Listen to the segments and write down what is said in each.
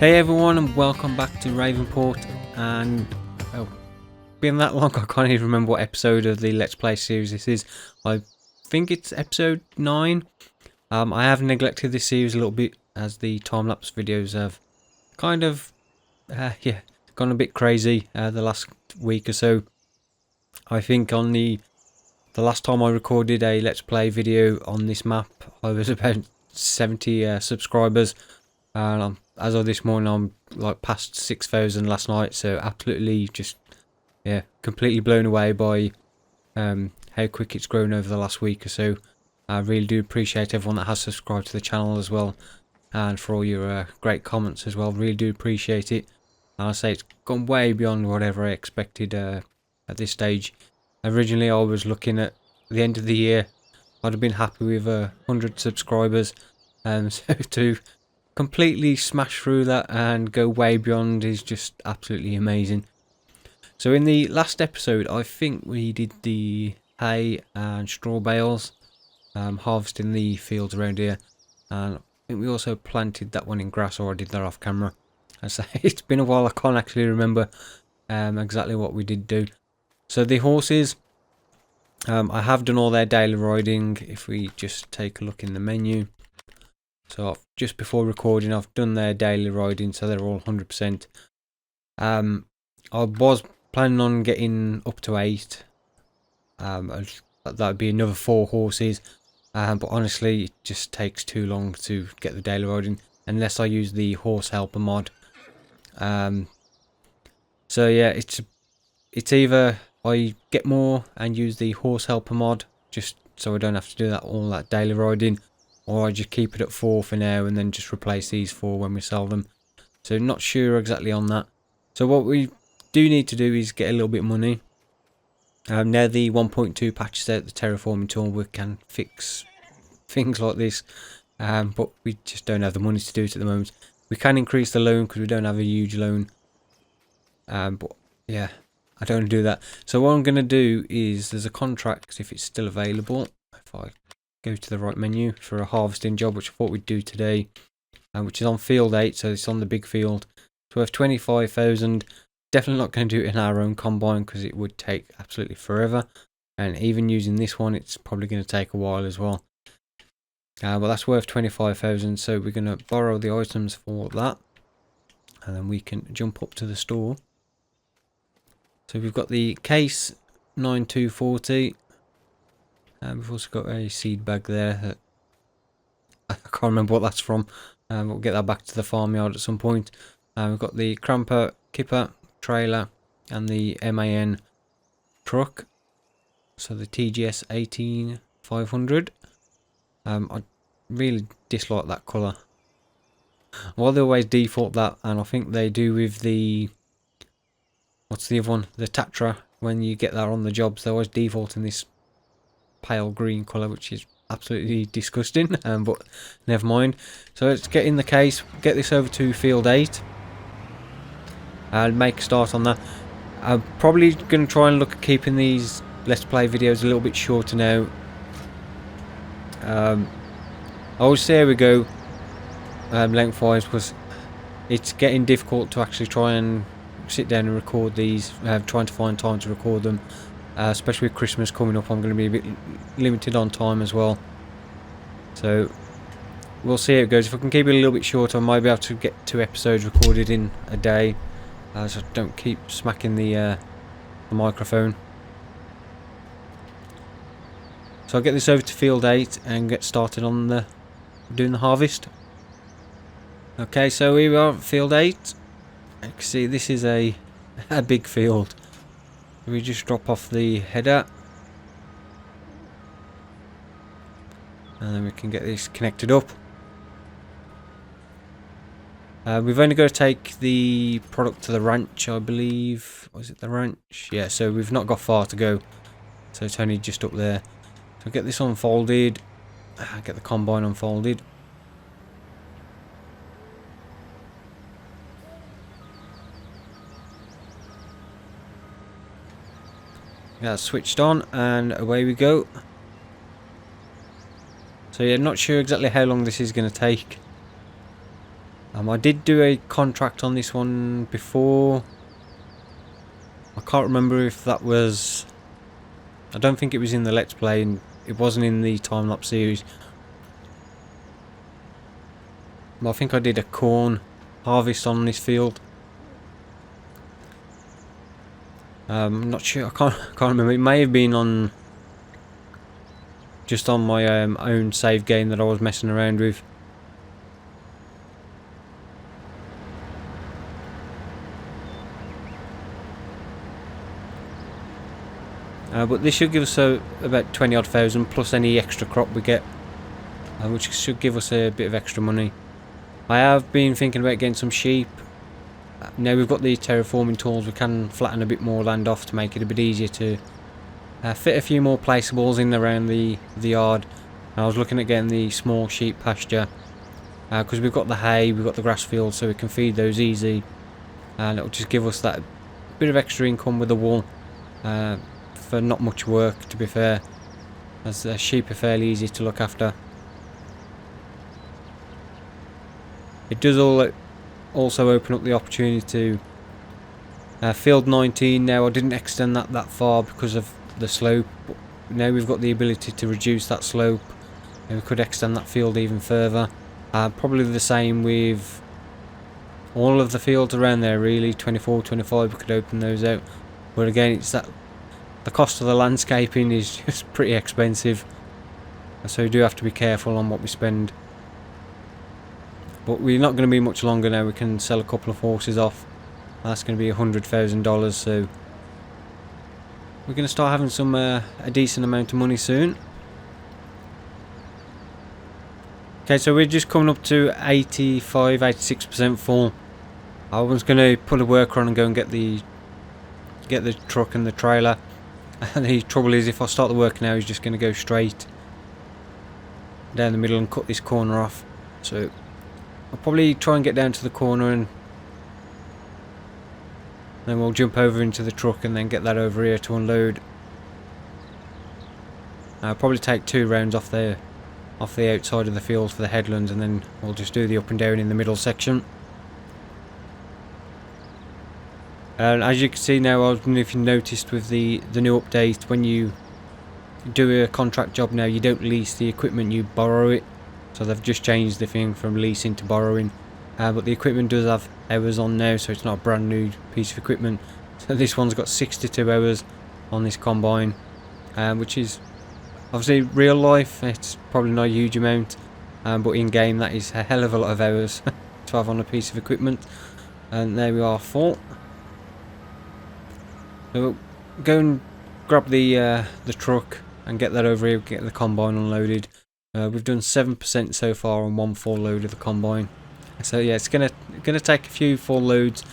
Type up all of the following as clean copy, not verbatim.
Hey everyone, and welcome back to Ravenport. And been that long I can't even remember what episode of the Let's Play series this is. I think it's episode 9. I have neglected this series a little bit as the time-lapse videos have kind of gone a bit crazy the last week or so. I think on the last time I recorded a Let's Play video on this map I was about 70 subscribers, and as of this morning I'm like past 6,000 last night, so absolutely just completely blown away by how quick it's grown over the last week or so. I really do appreciate everyone that has subscribed to the channel as well, and for all your great comments as well. Really do appreciate it. And I say it's gone way beyond whatever I expected at this stage. Originally I was looking at the end of the year I'd have been happy with 100 subscribers, so to completely smash through that and go way beyond is just absolutely amazing. So in the last episode I think we did the hay and straw bales, harvesting the fields around here, and I think we also planted that one in grass, or I did that off camera. I say it's been a while, I can't actually remember exactly what we did do. So the horses, I have done all their daily riding. If we just take a look in the menu, so just before recording I've done their daily riding, so they're all 100%. I was planning on getting up to 8. That would be another 4 horses, but honestly it just takes too long to get the daily riding unless I use the horse helper mod. So yeah, it's either I get more and use the horse helper mod just so I don't have to do all that daily riding, or I just keep it at 4 for now and then just replace these 4 when we sell them. So not sure exactly on that. So what we do need to do is get a little bit of money. Now the 1.2 patch is out, the terraforming tool, we can fix things like this, but we just don't have the money to do it at the moment. We can increase the loan because we don't have a huge loan, but yeah, I don't want to do that. So what I'm going to do is, there's a contract, if it's still available, if I go to the right menu, for a harvesting job which I thought we'd do today, which is on field 8, so it's on the big field. It's worth 25,000. Definitely not going to do it in our own combine because it would take absolutely forever, and even using this one it's probably going to take a while as well. But that's worth 25,000, so we're going to borrow the items for that, and then we can jump up to the store. So we've got the case 9240, and we've also got a seed bag there that I can't remember what that's from. We'll get that back to the farmyard at some point. We've got the cramper, kipper, trailer, and the MAN truck, so the TGS 18500. I really dislike that colour. Well, they always default that, and I think they do with the, what's the other one, the Tatra. When you get that on the jobs, they always default in this pale green colour, which is absolutely disgusting, but never mind. So let's get in the case, get this over to field 8 and make a start on that. I'm probably going to try and look at keeping these Let's Play videos a little bit shorter now. I always say here we go, lengthwise, because it's getting difficult to actually try and sit down and record these, trying to find time to record them, especially with Christmas coming up. I'm going to be a bit limited on time as well, so we'll see how it goes. If I can keep it a little bit shorter I might be able to get 2 episodes recorded in a day, so I don't keep smacking the microphone. So I'll get this over to field 8 and get started on doing the harvest. Okay, so here we are at field 8. You can see this is a big field. We just drop off the header, and then we can get this connected up. We've only got to take the product to the ranch, I believe. Was it the ranch? Yeah, so we've not got far to go, so it's only just up there. So get this unfolded, get the combine unfolded. Yeah, switched on and away we go. So yeah, not sure exactly how long this is going to take. I did do a contract on this one before. I can't remember if that was... I don't think it was in the Let's Play, and it wasn't in the time-lapse series. But I think I did a corn harvest on this field. I'm not sure, I can't remember. It may have been on... just on my own save game that I was messing around with. But this should give us about 20 odd thousand plus any extra crop we get, which should give us a bit of extra money. I have been thinking about getting some sheep. Now we've got the terraforming tools, we can flatten a bit more land off to make it a bit easier to fit a few more placeables in around the yard. And I was looking at getting the small sheep pasture, because we've got the hay, we've got the grass field, so we can feed those easy, and it'll just give us that bit of extra income with the wool. For not much work, to be fair, as sheep are fairly easy to look after. It does also open up the opportunity to field 19. Now I didn't extend that far because of the slope, but now we've got the ability to reduce that slope, and we could extend that field even further. Probably the same with all of the fields around there really. 24, 25, we could open those out, but again, it's that the cost of the landscaping is just pretty expensive, so we do have to be careful on what we spend. But we're not going to be much longer now. We can sell a couple of horses off. That's going to be $100,000, so we're going to start having some a decent amount of money soon. Okay, so we're just coming up to 85-86% full. I was going to put a worker on and go and get the truck and the trailer. And the trouble is, if I start the work now, he's just going to go straight down the middle and cut this corner off. So I'll probably try and get down to the corner, and then we'll jump over into the truck and then get that over here to unload. I'll probably take 2 rounds off the outside of the field for the headlands, and then we'll just do the up and down in the middle section. And as you can see now, I don't know if you noticed with the new update, when you do a contract job now, you don't lease the equipment, you borrow it. So they've just changed the thing from leasing to borrowing. But the equipment does have hours on now, so it's not a brand new piece of equipment. So this one's got 62 hours on this combine, which is obviously real life, it's probably not a huge amount, but in game that is a hell of a lot of hours to have on a piece of equipment. And there we are, full. So we'll go and grab the truck and get that over here, get the combine unloaded. We've done 7% so far on one full load of the combine. So yeah, it's gonna take a few full loads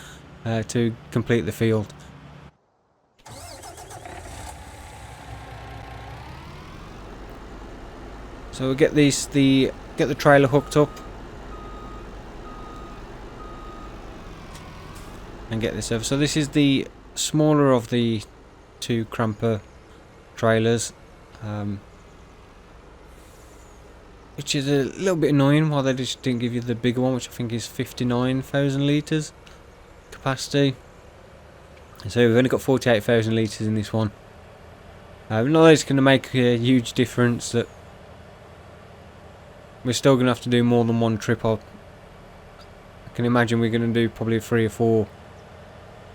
to complete the field. So we'll get the trailer hooked up and get this over. So this is the smaller of the 2 cramper trailers, which is a little bit annoying why they just didn't give you the bigger one, which I think is 59,000 litres capacity. So we've only got 48,000 litres in this one. Not that it's going to make a huge difference, that we're still going to have to do more than one trip. I can imagine we're going to do probably 3 or 4,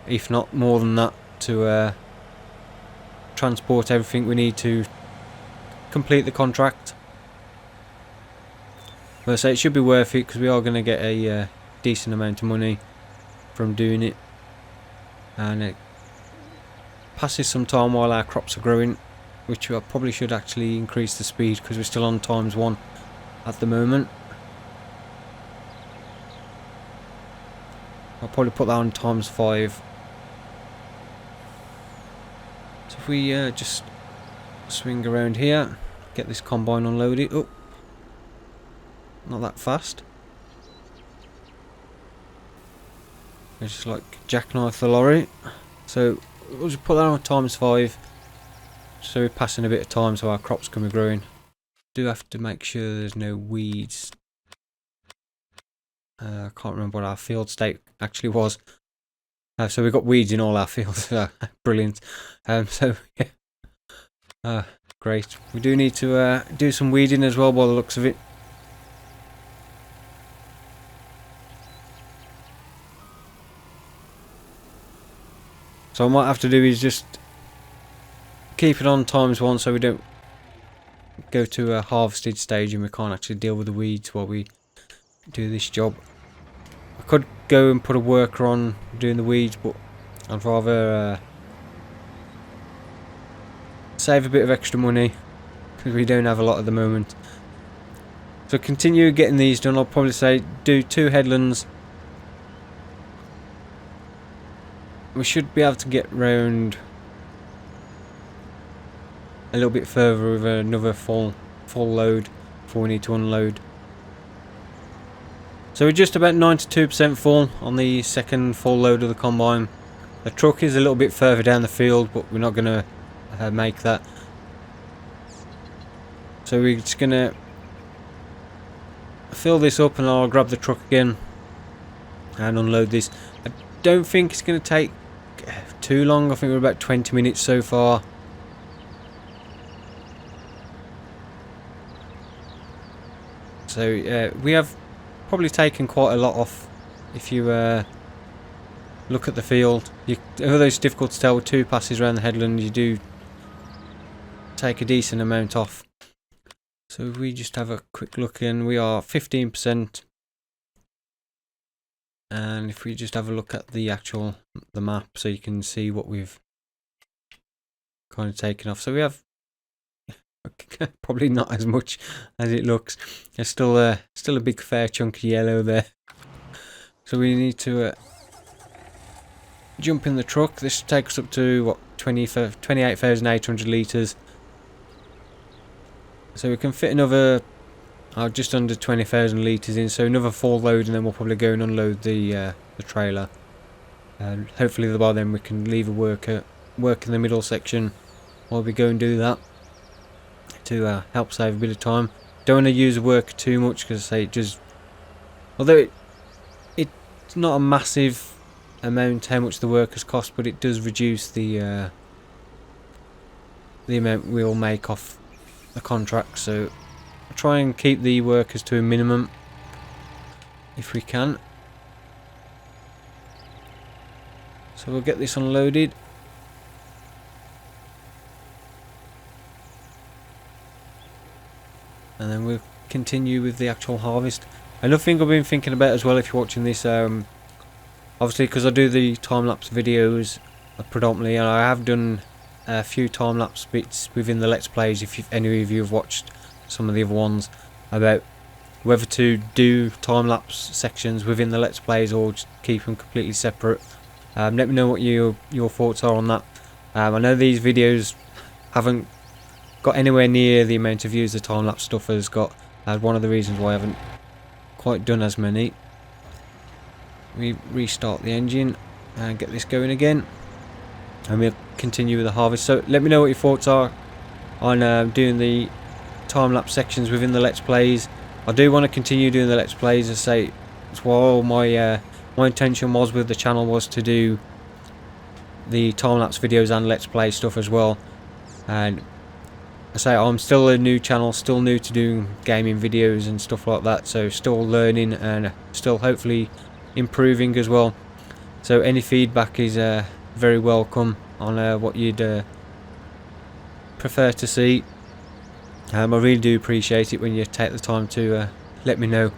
if not more than that, to transport everything we need to complete the contract. But so it should be worth it, because we are going to get a decent amount of money from doing it, and it passes some time while our crops are growing, which I probably should actually increase the speed, because we're still on ×1 at the moment. I'll probably put that on ×5. So if we just swing around here, get this combine unloaded. Oh, not that fast. It's just like jackknife the lorry. So we'll just put that on ×5, so we're passing a bit of time so our crops can be growing. Do have to make sure there's no weeds I can't remember what our field state actually was. So we've got weeds in all our fields. Brilliant. So yeah, great. We do need to do some weeding as well by the looks of it. So I might have to do is just keep it on ×1 so we don't go to a harvested stage and we can't actually deal with the weeds while we do this job. I could go and put a worker on doing the weeds, but I'd rather save a bit of extra money because we don't have a lot at the moment. So continue getting these done. I'll probably say do 2 headlands. We should be able to get round a little bit further with another full load before we need to unload. So we're just about 92% full on the second full load of the combine. The truck is a little bit further down the field, but we're not going to make that. So we're just going to fill this up and I'll grab the truck again and unload this. I don't think it's going to take too long. I think we're about 20 minutes so far. So we have probably taken quite a lot off if you look at the field. Although it's difficult to tell with 2 passes around the headland, you do take a decent amount off. So if we just have a quick look in, we are 15%. And if we just have a look at the map so you can see what we've kind of taken off. So we have probably not as much as it looks. There's still a big fair chunk of yellow there. So we need to jump in the truck. This takes us up to what, 28,800 litres. So we can fit another just under 20,000 litres in. So another 4 load, and then we'll probably go and unload the trailer. And hopefully by then we can leave a worker work in the middle section while we go and do that, to help save a bit of time. Don't want to use the worker too much because I say it just, although it's not a massive amount how much the workers cost, but it does reduce the amount we'll make off the contract. So I'll try and keep the workers to a minimum if we can. So we'll get this unloaded. And then we'll continue with the actual harvest. Another thing I've been thinking about as well, if you're watching this, obviously because I do the time-lapse videos predominantly, and I have done a few time-lapse bits within the Let's Plays, if any of you have watched some of the other ones, about whether to do time-lapse sections within the Let's Plays or just keep them completely separate. Let me know what your thoughts are on that. I know these videos haven't got anywhere near the amount of views the time-lapse stuff has got. One of the reasons why I haven't quite done as many. We restart the engine and get this going again, and we'll continue with the harvest. So let me know what your thoughts are on doing the time-lapse sections within the Let's Plays. I do want to continue doing the Let's Plays. As I say, it's while my intention was with the channel was to do the time-lapse videos and Let's Play stuff as well. And I say I'm still a new channel, still new to doing gaming videos and stuff like that, so still learning and still hopefully improving as well. So any feedback is very welcome on what you'd prefer to see. I really do appreciate it when you take the time to let me know.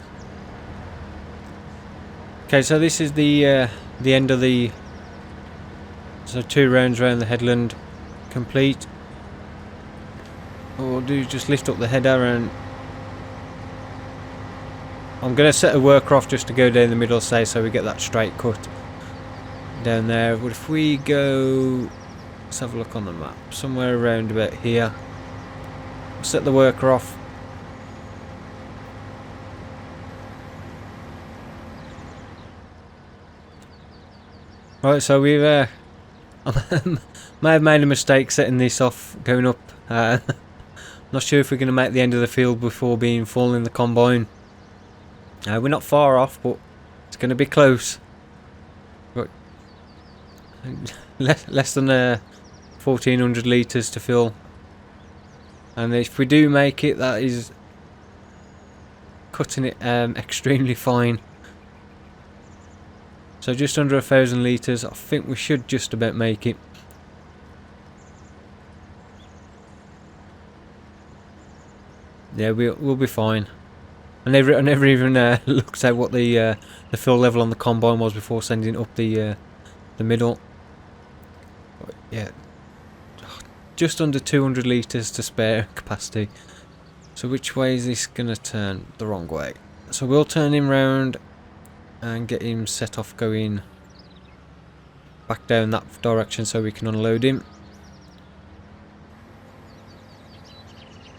Okay, so this is the end of the 2 rounds around the headland complete. What we'll do is just lift up the header, and I'm going to set a worker off just to go down the middle, say, so we get that straight cut down there. But if we go, let's have a look on the map, somewhere around about here, we'll set the worker off. Right, so we've may have made a mistake setting this off going up. Not sure if we're going to make the end of the field before being full in the combine. We're not far off, but It's going to be close. But less than 1400 litres to fill. And if we do make it, that is cutting it extremely fine. So just under 1000 litres. I think we should just about make it. Yeah, we'll be fine. I never even looked at what the fill level on the combine was before sending it up the middle. But yeah, just under 200 litres to spare capacity. So which way is this gonna turn? The wrong way. So we'll turn him round and get him set off going back down that direction so we can unload him.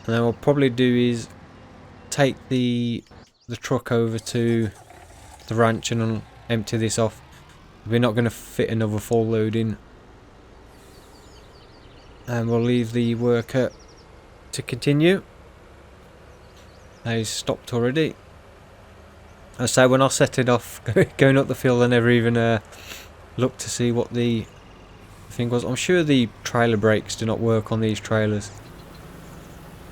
And then what we'll probably do is take the truck over to the ranch and empty this off. We're not going to fit another full load in. And we'll leave the worker to continue. He's stopped already. I say when I set it off going up the field, I never even looked to see what the thing was. I'm sure the trailer brakes do not work on these trailers.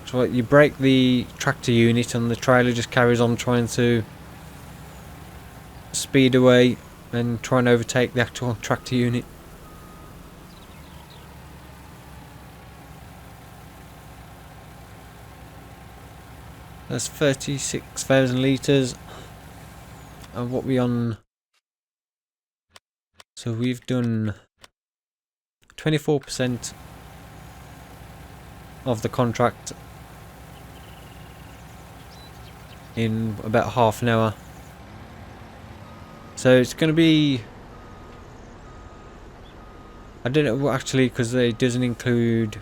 So you brake the tractor unit and the trailer just carries on trying to speed away and try and overtake the actual tractor unit. That's 36,000 litres. And what we on? So we've done 24% of the contract in about half an hour. So it's going to be, I don't know actually, because it doesn't include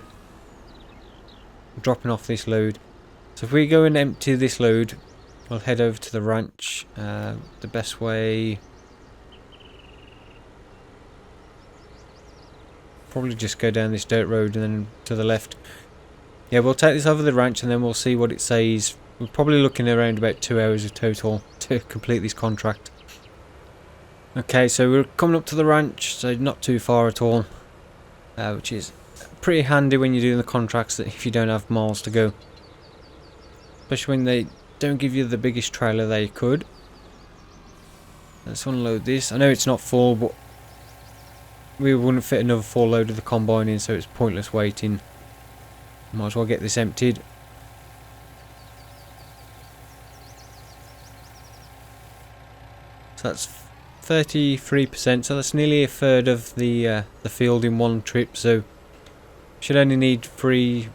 dropping off this load. So if we go and empty this load, we'll head over to the ranch. The best way, probably just go down this dirt road and then to the left. Yeah, we'll take this over the ranch and then we'll see what it says. We're probably looking around about 2 hours of total to complete this contract. Okay, so we're coming up to the ranch, so not too far at all, which is pretty handy when you're doing the contracts, that if you don't have miles to go, especially when they don't give you the biggest trailer they could. Let's unload this. I know it's not full, but we wouldn't fit another full load of the combine in, so it's pointless waiting. Might as well get this emptied. So that's 33%, so that's nearly a third of the field in one trip. So should only need 3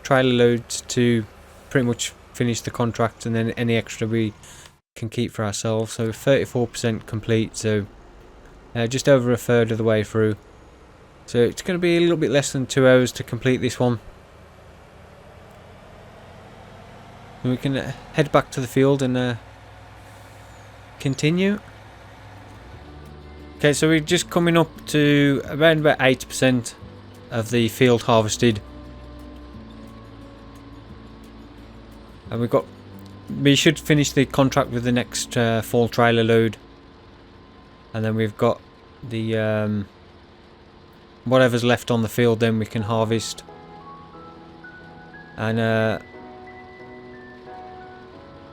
trailer loads to pretty much finish the contract, and then any extra we can keep for ourselves. So 34% complete, so just over a third of the way through. So it's going to be a little bit less than 2 hours to complete this one. And we can head back to the field and continue. Okay, so we're just coming up to around about 80% of the field harvested. And we should finish the contract with the next full trailer load. And then we've got the whatever's left on the field, then we can harvest. And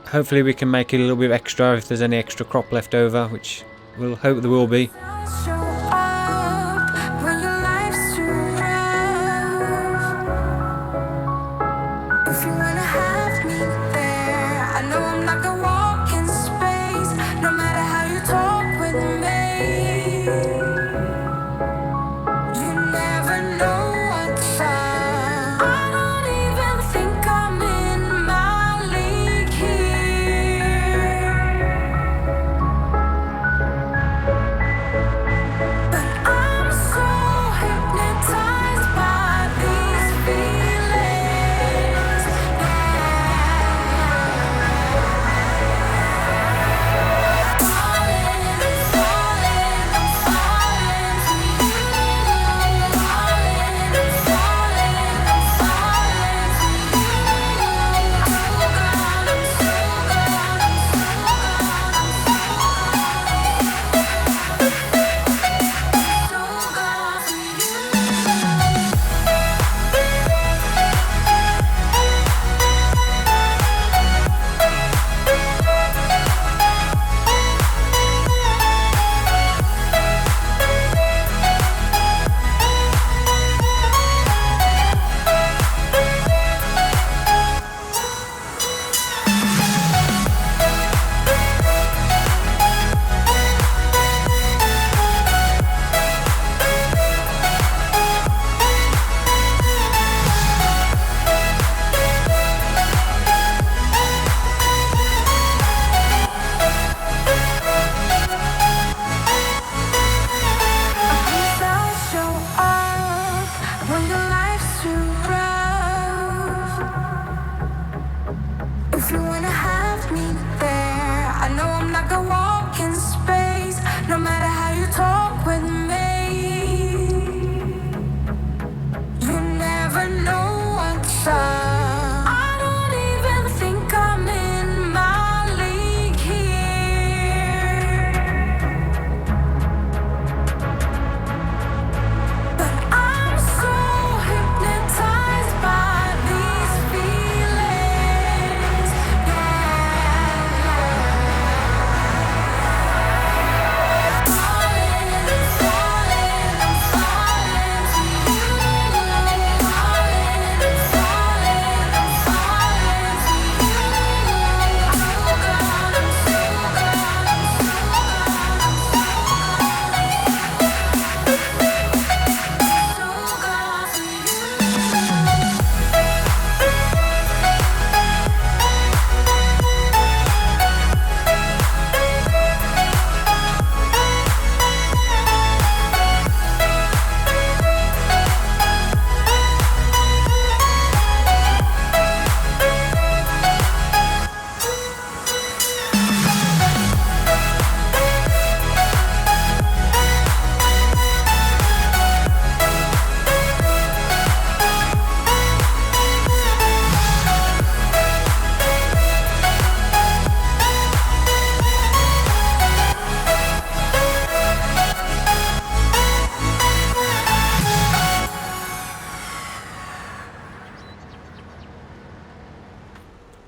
hopefully we can make it a little bit extra if there's any extra crop left over, which we'll hope there will be.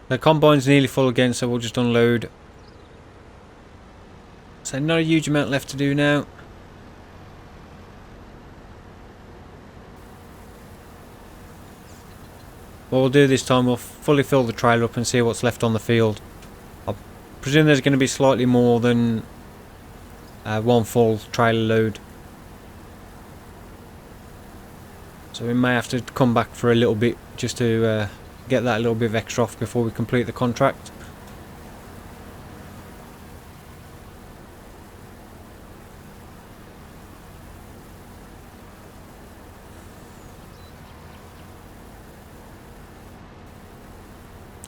The combine's nearly full again, so we'll just unload. So not a huge amount left to do now. What we'll do this time, we'll fully fill the trailer up and see what's left on the field. I presume there's going to be slightly more than one full trailer load. So we may have to come back for a little bit just to get that little bit of extra off before we complete the contract.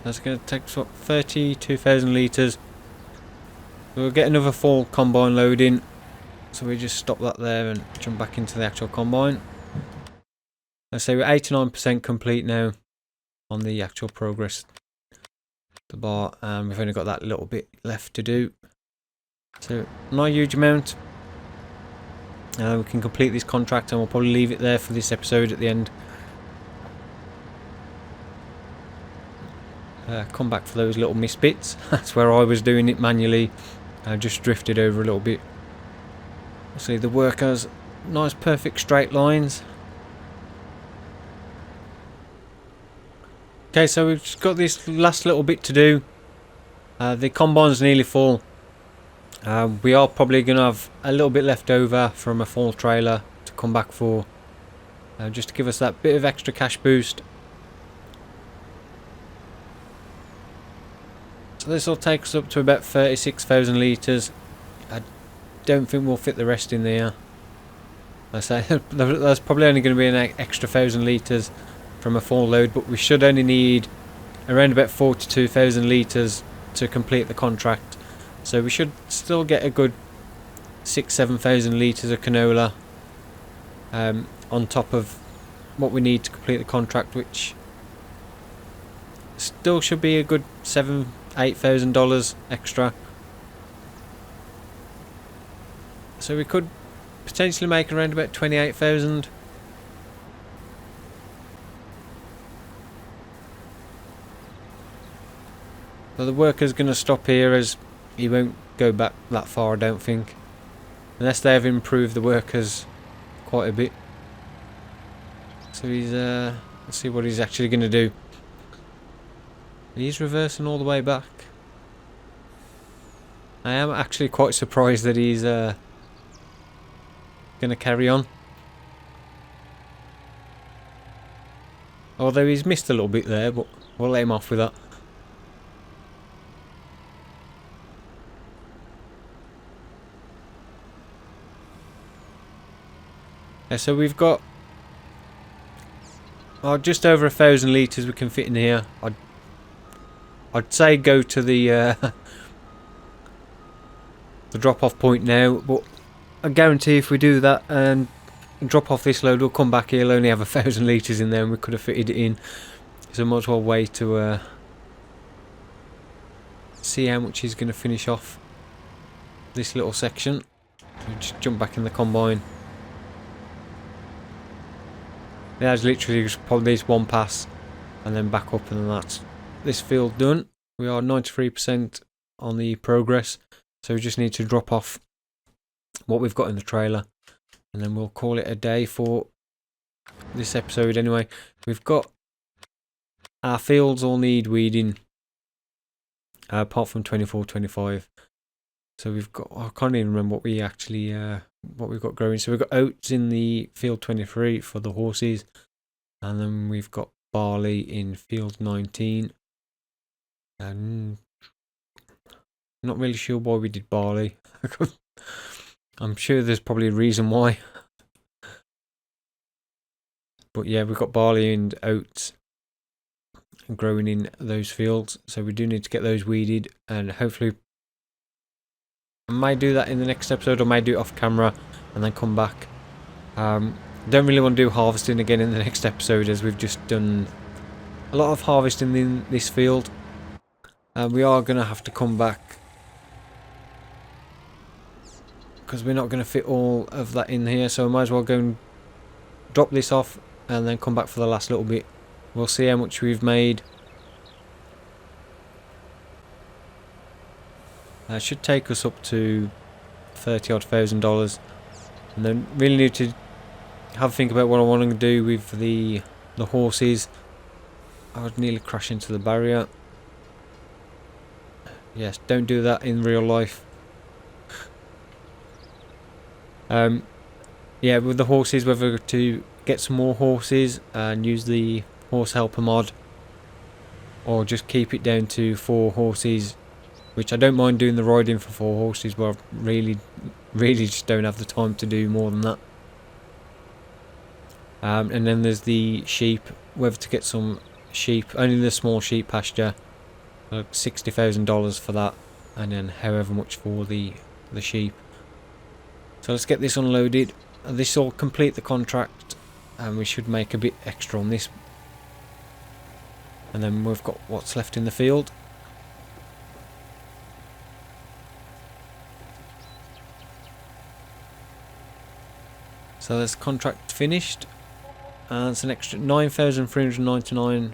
That's going to take what, 32,000 litres. We'll get another full combine load in. So we just stop that there and jump back into the actual combine. Let's say we're 89% complete now on the actual progress. The bar, and we've only got that little bit left to do. So not a huge amount. We can complete this contract and we'll probably leave it there for this episode at the end. Come back for those little missed bits. That's where I was doing it manually. I just drifted over a little bit. See the workers, nice perfect straight lines. Okay, so we've just got this last little bit to do. The combine's nearly full. We are probably going to have a little bit left over from a full trailer to come back for. Just to give us that bit of extra cash boost. So this will take us up to about 36,000 litres. I don't think we'll fit the rest in there. I say there's probably only going to be an extra 1,000 litres from a full load, but we should only need around about 42,000 litres to complete the contract. So we should still get a good 6,000-7,000 litres of canola on top of what we need to complete the contract, which still should be a good $7,000-8,000 extra. So we could potentially make around about 28,000. So the worker's going to stop here as he won't go back that far, I don't think. Unless they have improved the workers quite a bit. So he's, let's see what he's actually going to do. He's reversing all the way back. I am actually quite surprised that he's going to carry on. Although he's missed a little bit there, but we'll let him off with that. So we've got just over 1,000 litres we can fit in here. I'd say go to the drop-off point now, but I guarantee if we do that and drop off this load, we'll come back here. He'll only have 1,000 litres in there, and we could have fitted it in. So might as well wait to see how much he's going to finish off this little section. So just jump back in the combine. There's literally just probably this one pass and then back up, and then that's this field done. We are 93% on the progress, so we just need to drop off what we've got in the trailer and then we'll call it a day for this episode. Anyway, we've got our fields all need weeding apart from 24-25. So we've got, I can't even remember what we actually what we've got growing. So we've got oats in the field 23 for the horses, and then we've got barley in field 19. And not really sure why we did barley. I'm sure there's probably a reason why. But yeah, we've got barley and oats growing in those fields, so we do need to get those weeded, and hopefully I might do that in the next episode, or might do it off camera and then come back. Don't really want to do harvesting again in the next episode, as we've just done a lot of harvesting in this field. We are going to have to come back because we're not going to fit all of that in here, so I might as well go and drop this off and then come back for the last little bit. We'll see how much we've made. Should take us up to $30,000, and then really need to have a think about what I want to do with the horses. I would nearly crash into the barrier. Yes, don't do that in real life. Yeah, with the horses, whether to get some more horses and use the horse helper mod, or just keep it down to 4 horses, which I don't mind doing the riding for 4 horses, but I really just don't have the time to do more than that. And then there's the sheep, whether to get some sheep, only the small sheep pasture, like $60,000 for that, and then however much for the sheep. So let's get this unloaded. This will complete the contract, and we should make a bit extra on this. And then we've got what's left in the field. So this contract finished, and it's an extra 9,399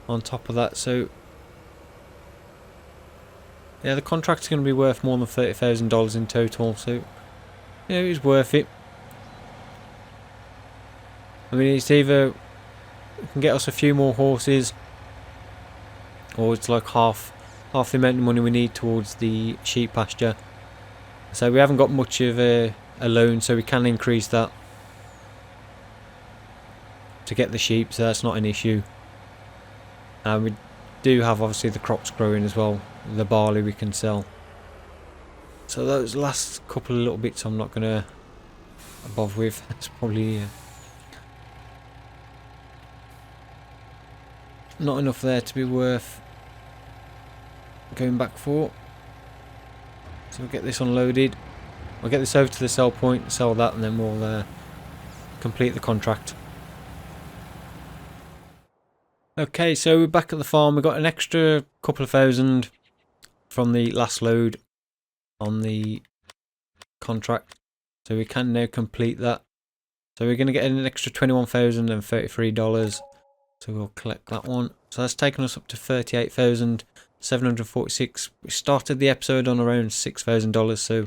on top of that. So yeah, the contract's going to be worth more than $30,000 in total. So yeah, it was worth it. I mean, it's either it can get us a few more horses, or it's like half the amount of money we need towards the sheep pasture. So we haven't got much of a loan, so we can increase that to get the sheep, so that's not an issue. And we do have obviously the crops growing as well, the barley we can sell. So those last couple of little bits I'm not going to bother with. It's probably not enough there to be worth going back for. So we'll get this unloaded. We'll get this over to the sell point, sell that, and then we'll complete the contract. Okay, so we're back at the farm. We've got an extra couple of thousand from the last load on the contract, so we can now complete that. So we're going to get an extra $21,033. So we'll collect that one. So that's taken us up to $38,746. We started the episode on around $6,000, so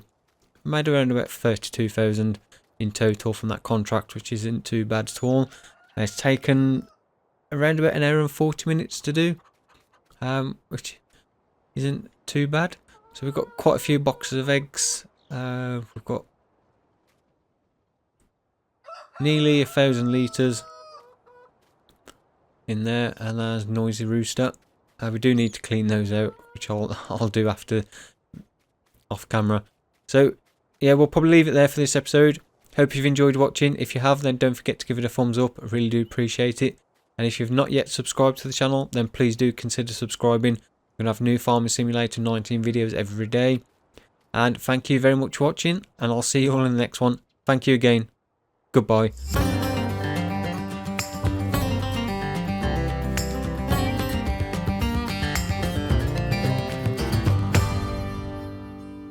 we made around about $32,000 in total from that contract, which isn't too bad at all. And it's taken around about an hour and 40 minutes to do, which isn't too bad. So we've got quite a few boxes of eggs. We've got nearly 1,000 litres in there, and there's Noisy Rooster. We do need to clean those out, which I'll do after off camera. So yeah, we'll probably leave it there for this episode. Hope you've enjoyed watching. If you have, then don't forget to give it a thumbs up. I really do appreciate it. And if you've not yet subscribed to the channel, then please do consider subscribing. We're going to have new Farming Simulator 19 videos every day. And thank you very much for watching, and I'll see you all in the next one. Thank you again. Goodbye.